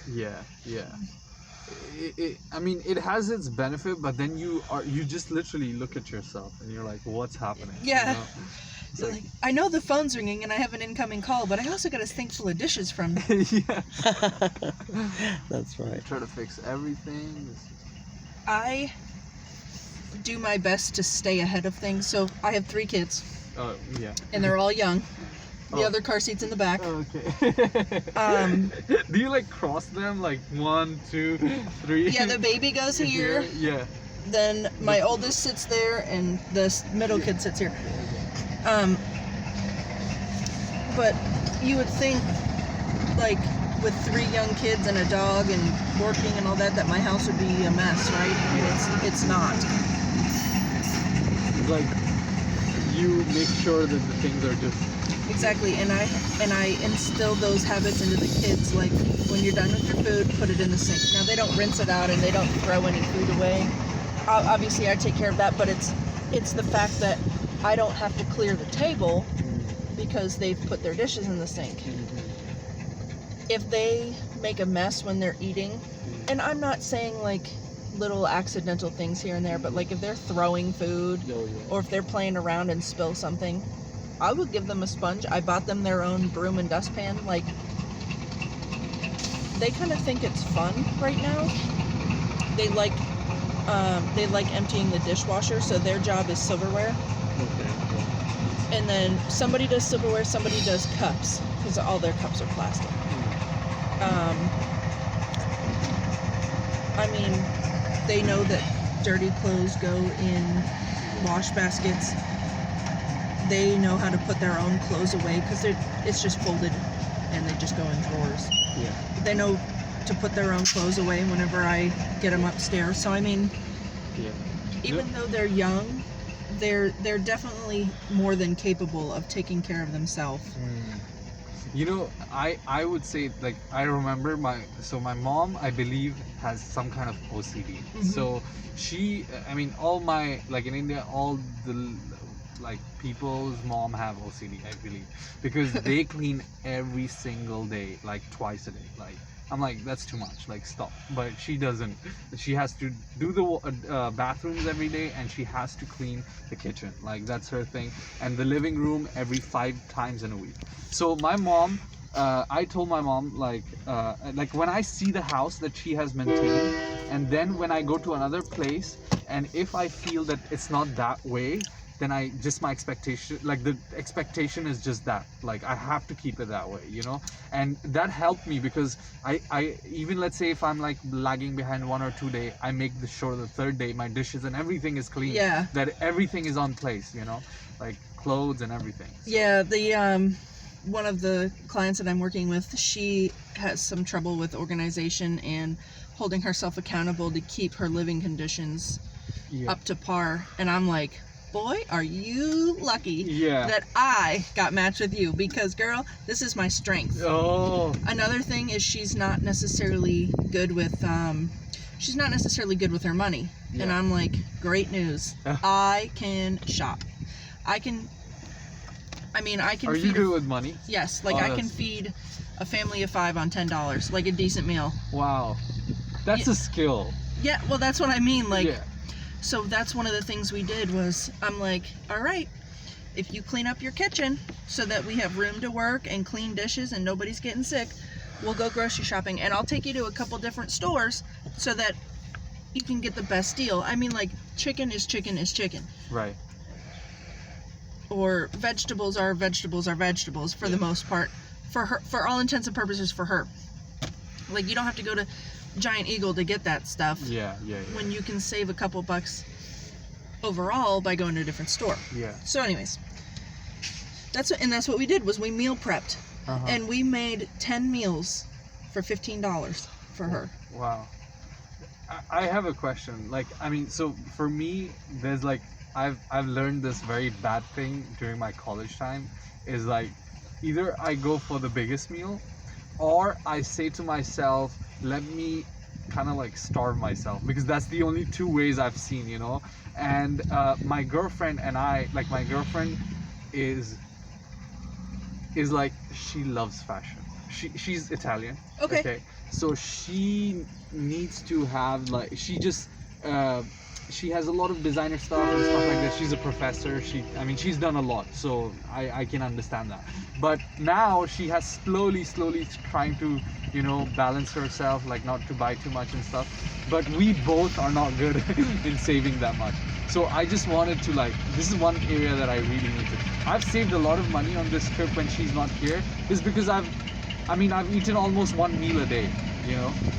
Yeah, yeah. I mean, it has its benefit, but then you just literally look at yourself and you're like, what's happening? Yeah. You know? It's Like, I know the phone's ringing and I have an incoming call, but I also got a sink full of dishes from. yeah. That's right. Try to fix everything. I do my best to stay ahead of things. So I have 3 kids, Oh, yeah. and they're all young. The Oh. other car seat's in the back. Okay. Do you like cross them like 1, 2, 3? Yeah, the baby goes here. Yeah. Then my oldest sits there, and the middle kid sits here. But you would think, like, with 3 young kids and a dog and working and all that, that my house would be a mess, right? And it's not. Like, you make sure that the things are just... Exactly, and I instill those habits into the kids. Like, when you're done with your food, put it in the sink. Now, they don't rinse it out and they don't throw any food away. Obviously, I take care of that, but it's the fact that I don't have to clear the table because they've put their dishes in the sink. If they make a mess when they're eating, and I'm not saying like little accidental things here and there, but like if they're throwing food or if they're playing around and spill something, I would give them a sponge. I bought them their own broom and dustpan. Like, they kind of think it's fun right now. They like emptying the dishwasher, so their job is silverware. Okay. And then somebody does silverware, somebody does cups, because all their cups are plastic. I mean, they know that dirty clothes go in wash baskets. They know how to put their own clothes away because it's just folded and they just go in drawers. Yeah. They know to put their own clothes away whenever I get them upstairs. So I mean, even though they're young, they're definitely more than capable of taking care of themselves. You know, I would say, like, I remember my mom, I believe, has some kind of OCD. So she, I mean, all my, like in India, all the like people's mom have OCD, I believe, because they clean every single day, like twice a day. Like, I'm like, that's too much, like, stop. But she doesn't. She has to do the bathrooms every day, and she has to clean the kitchen. Like, that's her thing. And the living room every 5 times in a week. So my mom, I told my mom, like when I see the house that she has maintained, and then when I go to another place, and if I feel that it's not that way, then my expectation, like the expectation is just that, like I have to keep it that way, you know. And that helped me because I even, let's say if I'm like lagging behind 1 or 2 days, I make sure the 3rd day my dishes and everything is clean. Yeah. That everything is on place, you know, like clothes and everything. So. Yeah, the one of the clients that I'm working with, she has some trouble with organization and holding herself accountable to keep her living conditions up to par. And I'm like, boy, are you lucky that I got matched with you, because girl, this is my strength. Oh. Another thing is she's not necessarily good with her money. Yeah. And I'm like, great news. I can shop. I can Are you good with money? Yes, like I can feed a family of 5 on $10, like a decent meal. Wow. That's a skill. Yeah, well, that's what I mean, like. Yeah. So that's one of the things we did was, I'm like, all right, if you clean up your kitchen so that we have room to work and clean dishes and nobody's getting sick, we'll go grocery shopping, and I'll take you to a couple different stores so that you can get the best deal. I mean, like, chicken is chicken is chicken. Right. Or vegetables are vegetables for the most part. For her, for all intents and purposes, for her. Like, you don't have to go to Giant Eagle to get that stuff. Yeah. When you can save a couple bucks overall by going to a different store. Yeah. So anyways, that's what we did, was we meal prepped. And we made 10 meals for $15 for her. Wow. I have a question. Like, I mean, so for me, there's like, I've learned this very bad thing during my college time, is like, either I go for the biggest meal, or I say to myself, let me kind of like starve myself, because that's the only 2 ways I've seen, you know. And my girlfriend and I, like, my girlfriend is like, she loves fashion. she's Italian. Okay. So she needs to have like she has a lot of designer stuff and stuff like that. She's a professor. She's done a lot, so I can understand that. But now she has slowly trying to, balance herself, like not to buy too much and stuff. But we both are not good in saving that much. So I just wanted to this is one area that I really need to. I've saved a lot of money on this trip when she's not here, is because I've eaten almost one meal a day.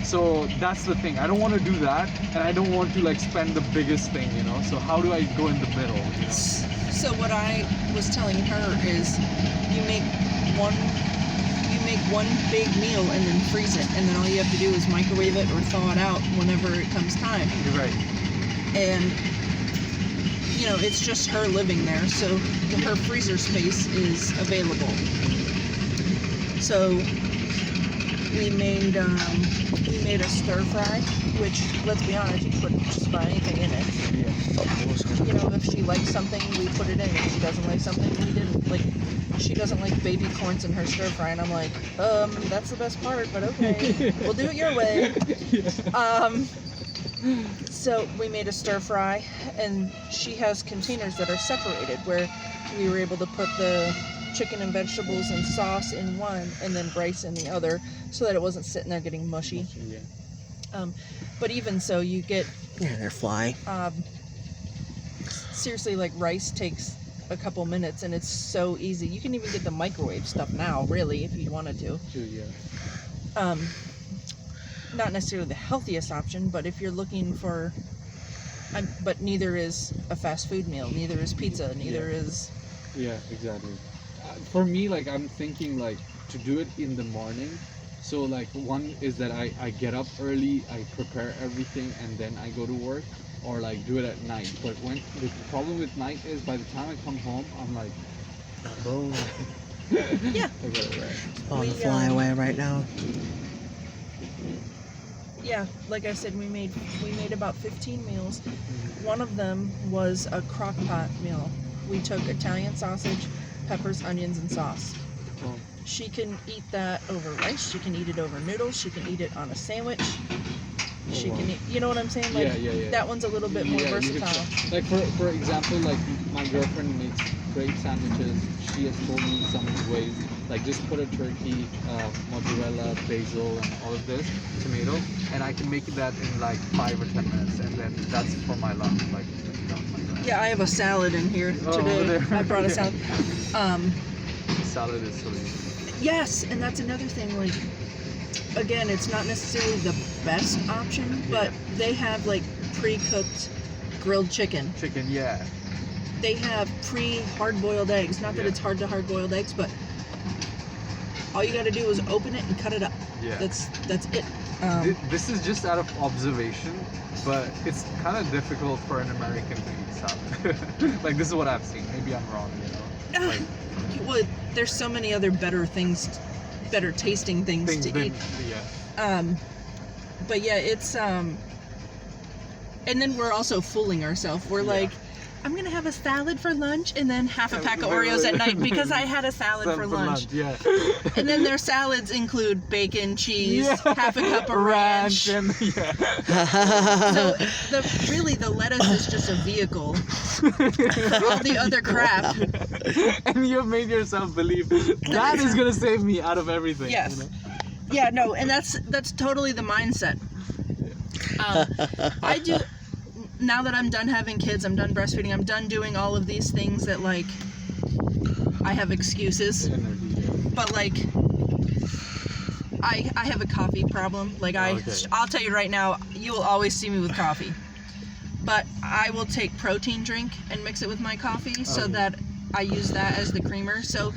So that's the thing. I don't want to do that, and I don't want to spend the biggest thing. So how do I go in the middle? So what I was telling her is, you make one big meal and then freeze it, and then all you have to do is microwave it or thaw it out whenever it comes time. You're right. And it's just her living there, so her freezer space is available. So we made a stir fry, which, let's be honest, you can put just about anything in it. Yeah. If she likes something, we put it in. If she doesn't like something, we didn't. She doesn't like baby corns in her stir fry, and I'm like, that's the best part, but okay, we'll do it your way. So we made a stir fry, and she has containers that are separated, where we were able to put the chicken and vegetables and sauce in one, and then rice in the other, so that it wasn't sitting there getting mushy. Yeah. But even so, you get they're flying. Seriously, rice takes a couple minutes, and it's so easy. You can even get the microwave stuff now, really, if you wanted to. True, yeah. Not necessarily the healthiest option, but if you're looking for, but neither is a fast food meal, neither is pizza, neither is. Yeah, exactly. For me, I'm thinking to do it in the morning. So one is that I get up early, I prepare everything, and then I go to work, or do it at night. But the problem with night is, by the time I come home, I'm like, boom. Yeah. I got it right. It's on the fly away right now. Yeah, like I said, we made about 15 meals. One of them was a crock pot meal. We took Italian sausage, peppers, onions, and sauce. Oh. She can eat that over rice. She can eat it over noodles. She can eat it on a sandwich. She can eat, you know what I'm saying? Yeah. That one's a little bit more versatile. For example, my girlfriend makes great sandwiches. She has told me some of the ways. Just put a turkey, mozzarella, basil, and all of this, tomato, and I can make that in 5 or 10 minutes, and then that's for my lunch. Yeah, I have a salad in here today. I brought a salad. Salad is so easy. Yes, and that's another thing. Again, it's not necessarily the best option, but they have pre-cooked grilled chicken. Chicken, yeah. They have pre-hard-boiled eggs. Not that it's hard to hard-boiled eggs, but all you got to do is open it and cut it up. Yeah. That's it. This is just out of observation, but it's kind of difficult for an American to eat salad. This is what I've seen. Maybe I'm wrong, Well, there's so many other better tasting things to eat. Yeah. But yeah, it's and then we're also fooling ourselves. We're I'm gonna have a salad for lunch and then half a pack of Oreos at night because I had a salad for lunch. Yeah. And then their salads include bacon, cheese, half a cup of ranch. And, So the lettuce is just a vehicle. All the other crap. And you've made yourself believe that is gonna save me out of everything. Yes. Yeah, no, and that's totally the mindset. I do. Now that I'm done having kids, I'm done breastfeeding, I'm done doing all of these things that I have excuses. But I have a coffee problem. I'll tell you right now, you will always see me with coffee. But I will take protein drink and mix it with my coffee so that I use that as the creamer. So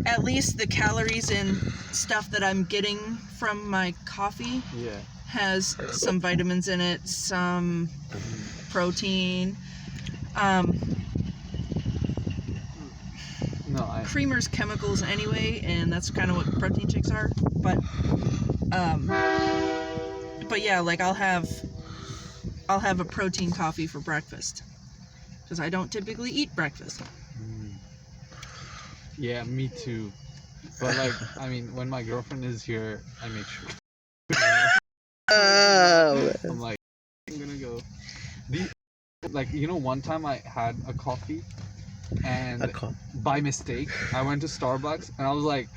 at least the calories and stuff that I'm getting from my coffee has some vitamins in it, some protein. Creamer's chemicals anyway, and that's kind of what protein shakes are. But yeah, I'll have a protein coffee for breakfast because I don't typically eat breakfast. Yeah, me too. But like, I mean, when my girlfriend is here, I make sure. Oh, I'm like, I'm gonna go. Like, one time I had a coffee, and by mistake I went to Starbucks and I was like,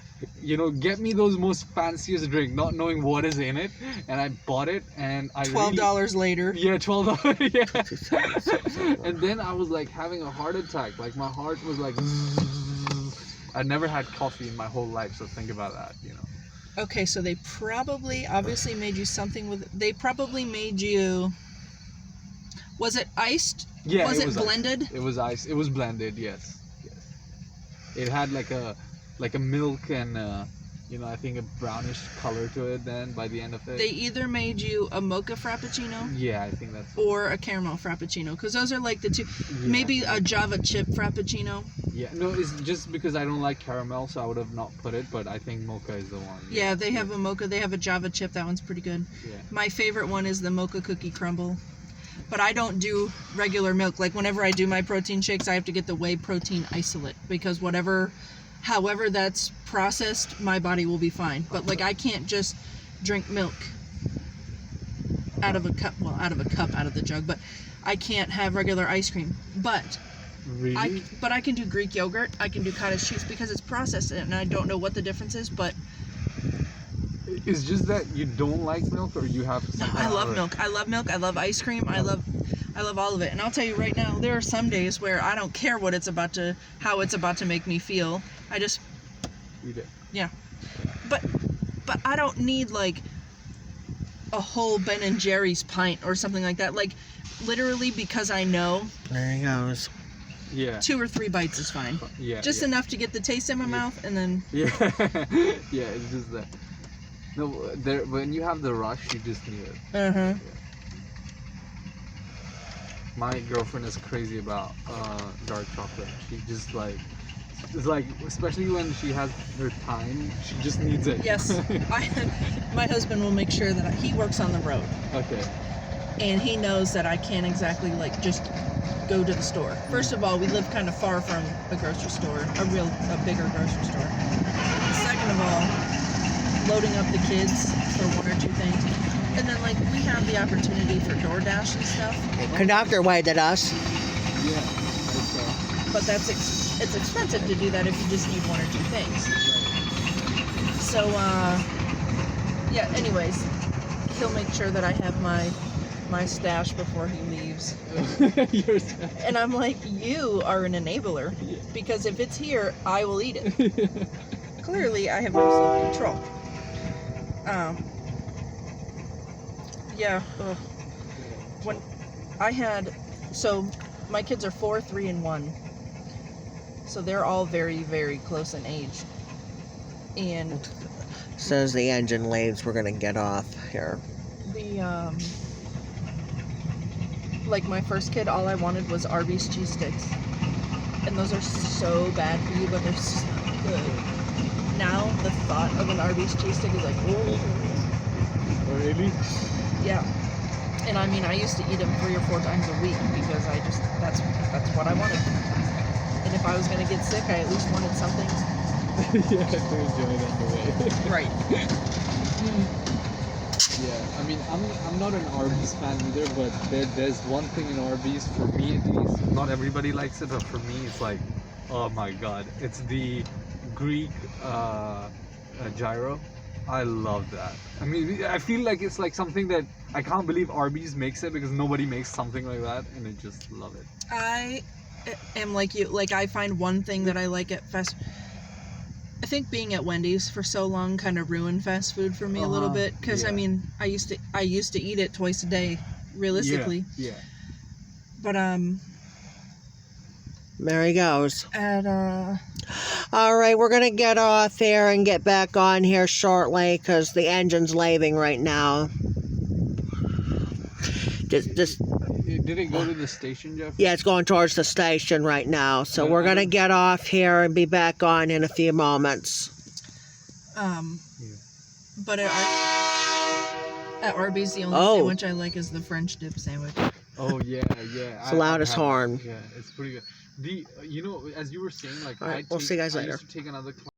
get me those most fanciest drink, not knowing what is in it, and I bought it, and I $12 later. Yeah, $12. Yeah. And then I was like having a heart attack. Like my heart was like. I never had coffee in my whole life, so think about that. Okay, so they obviously made you something with. They probably made you. Was it iced? Yeah, Was it blended? Iced. It was iced. It was blended. Yes. It had like a milk and I think a brownish color to it. Then by the end of it, they either made you a mocha frappuccino. Yeah, I think that's. Or a caramel frappuccino, because those are like the two. Yeah. Maybe a Java chip frappuccino. Yeah, no, it's just because I don't like caramel, so I would have not put it. But I think mocha is the one. Yeah, they have a mocha. They have a Java chip. That one's pretty good. Yeah. My favorite one is the mocha cookie crumble. But I don't do regular milk. Like whenever I do my protein shakes, I have to get the whey protein isolate, because however that's processed, my body will be fine. But like I can't just drink milk out of a cup, out of the jug, but I can't have regular ice cream. But really? I can do Greek yogurt, I can do cottage cheese, because it's processed, and I don't know what the difference is, but it's just that you don't like milk, or you have some. I love milk. I love milk. I love ice cream. I love all of it. And I'll tell you right now, there are some days where I don't care how it's about to make me feel. I just eat it. Yeah. But I don't need like a whole Ben and Jerry's pint or something like that. Like literally, because I know. There he goes. Yeah. 2 or 3 bites is fine. Yeah. Just enough to get the taste in my mouth, and then. Yeah. Yeah. It's just that. No, when you have the rush, you just need it. Yeah. My girlfriend is crazy about dark chocolate. She just like, it's like, especially when she has her time, she just needs it. Yes, my husband will make sure that he works on the road. Okay. And he knows that I can't exactly like just go to the store. First of all, we live kind of far from a grocery store, a bigger grocery store. Second of all, loading up the kids for 1 or 2 things. And then like we have the opportunity for DoorDash and stuff. Conductor waved at us. Yeah. But it's expensive to do that if you just need 1 or 2 things. So yeah, anyways, he'll make sure that I have my stash before he leaves. And I'm like, you are an enabler, because if it's here, I will eat it. Clearly, I have no self-control. Yeah. When I had, so my kids are 4, 3, and 1. So they're all very, very close in age. And Says the engine leaves. We're gonna get off here. Like my first kid, all I wanted was Arby's cheese sticks, and those are so bad for you, but they're so good. Now the thought of an Arby's cheese stick is like, oh. Really? Yeah. And I mean, I used to eat them 3 or 4 times a week, because that's what I wanted. And if I was gonna get sick, I at least wanted something. Yeah, to enjoy it on the way. Right. Yeah, I mean, I'm not an Arby's fan either, but there's one thing in Arby's, for me at least, not everybody likes it, but for me it's like, oh my god, it's the Greek gyro. I love that. I mean, I feel like it's like something that I can't believe Arby's makes it, because nobody makes something like that, and I just love it. I am like you. Like, I find one thing that I like at I think being at Wendy's for so long kind of ruined fast food for me a little bit, because yeah. I mean, I used to eat it twice a day, realistically. Yeah. But There he goes. at All right, we're gonna get off here and get back on here shortly because the engine's leaving right now. Just Did it go to the station, Jeff? yeah, it's going towards the station right now. So we're gonna get off here and be back on in a few moments. But at Arby's, the only sandwich I like is the French dip sandwich. Oh yeah. It's the loudest horn. Yeah, it's pretty good. As you were saying, like, All right, we'll see you guys later. I used to take another class.